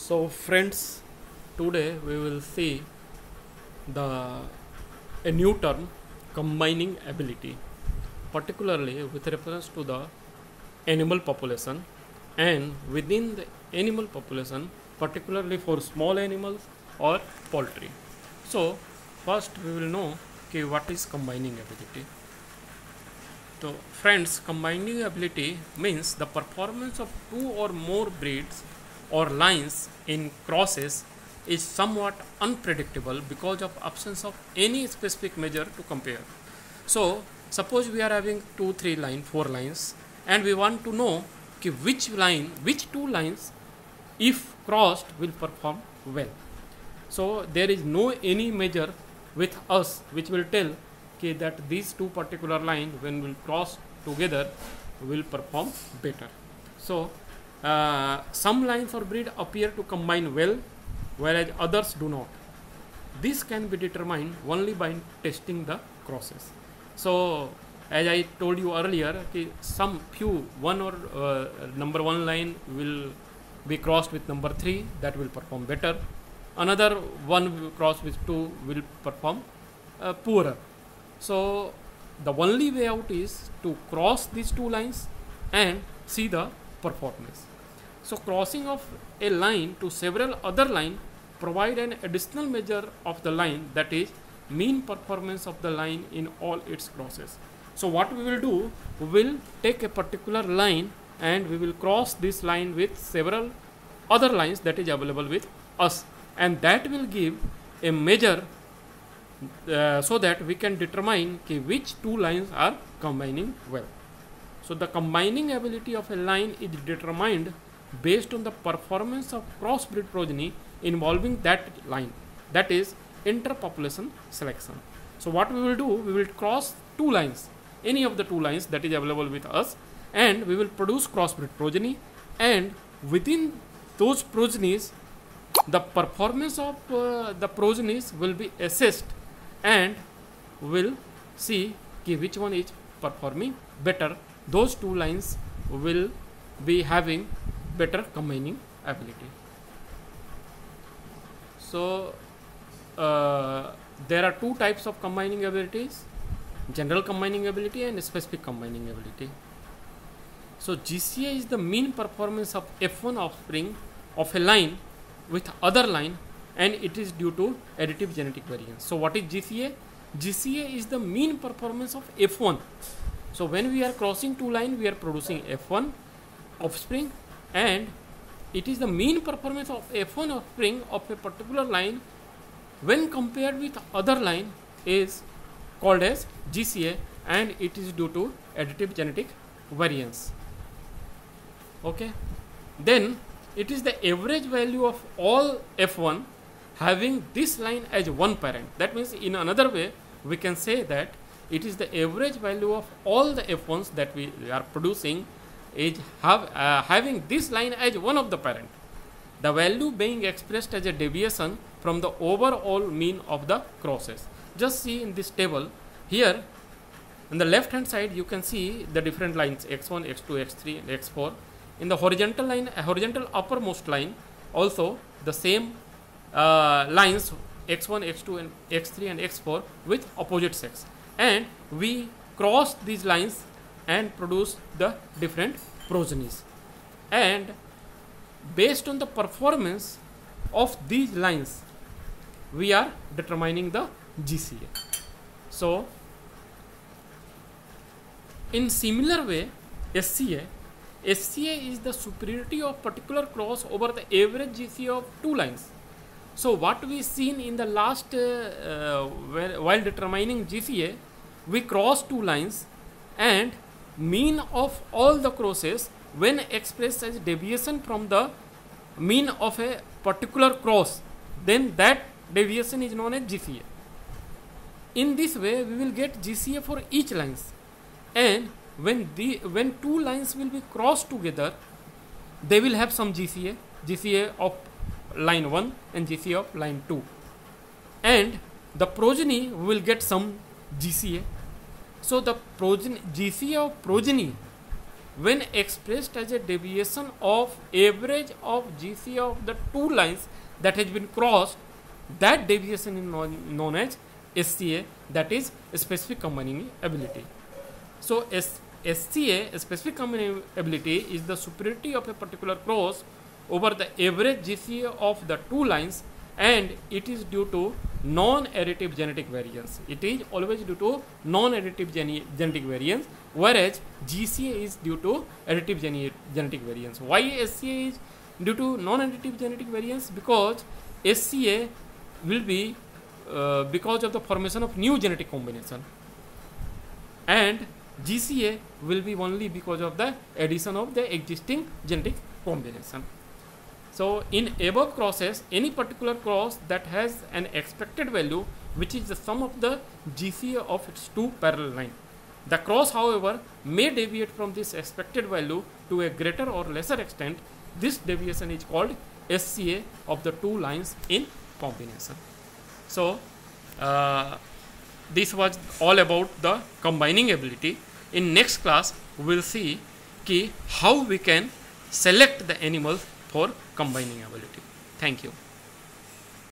So friends, today we will see the a new term, combining ability, particularly with reference to the animal population, and within the animal population, particularly for small animals or poultry. So first we will know what is combining ability. So friends, combining ability means the performance of two or more breeds or lines in crosses is somewhat unpredictable because of absence of any specific measure to compare. So suppose we are having 2, 3 line, 4 lines, and we want to know which two lines if crossed will perform well. So there is no any measure with us which will tell that these two particular lines when will cross together will perform better. So some lines or breed appear to combine well, whereas others do not. This can be determined only by testing the crosses. So as I told you earlier, some few one or number 1 line will be crossed with number 3, that will perform better. Another one crossed with 2 will perform poorer. So the only way out is to cross these two lines and see the performance. So crossing of a line to several other lines provide an additional measure of the line, that is mean performance of the line in all its crosses. So what we will do, we will take a particular line and we will cross this line with several other lines that is available with us, and that will give a measure so that we can determine which two lines are combining well. So the combining ability of a line is determined based on the performance of crossbreed progeny involving that line, that is interpopulation selection. So what we will do, we will cross two lines, any of the two lines that is available with us, and we will produce crossbreed progeny, and within those progenies the performance of the progenies will be assessed, and will see which one is performing better. Those two lines will be having better combining ability. So there are two types of combining abilities: general combining ability and specific combining ability. So GCA is the mean performance of F1 offspring of a line with other line, and it is due to additive genetic variance. So what is GCA? GCA is the mean performance of F1. So when we are crossing two lines, we are producing F1 offspring, and it is the mean performance of F1 offspring of a particular line when compared with other line is called as GCA, and it is due to additive genetic variance. Okay, then it is the average value of all F1 having this line as one parent. That means in another way we can say that it is the average value of all the F1s that we are producing is having this line as one of the parent, the value being expressed as a deviation from the overall mean of the crosses. Just see in this table here, on the left hand side you can see the different lines x1, x2, x3 and x4. In the horizontal line, horizontal uppermost line, also the same lines x1, x2 and x3 and x4 with opposite sex, and we cross these lines and produce the different progenies, and based on the performance of these lines we are determining the GCA. So in similar way, SCA is the superiority of particular cross over the average GCA of two lines. So what we seen in the last while determining GCA, we cross two lines, and mean of all the crosses when expressed as deviation from the mean of a particular cross, then that deviation is known as GCA. In this way we will get GCA for each lines, and when two lines will be crossed together, they will have some GCA of line 1 and GCA of line 2, and the progeny will get some GCA. So the GCA of progeny when expressed as a deviation of average of GCA of the two lines that has been crossed, that deviation is known as SCA, that is specific combining ability. So SCA, specific combining ability, is the superiority of a particular cross over the average GCA of the two lines, and it is due to non-additive genetic variance. It is always due to non-additive genetic variance, whereas GCA is due to additive genetic variance. Why SCA is due to non-additive genetic variance? Because SCA will be because of the formation of new genetic combination, and GCA will be only because of the addition of the existing genetic combination. So in above crosses, any particular cross that has an expected value which is the sum of the GCA of its two parallel lines. The cross, however, may deviate from this expected value to a greater or lesser extent. This deviation is called SCA of the two lines in combination. So this was all about the combining ability. In next class, we will see how we can select the animals for combining ability. Thank you.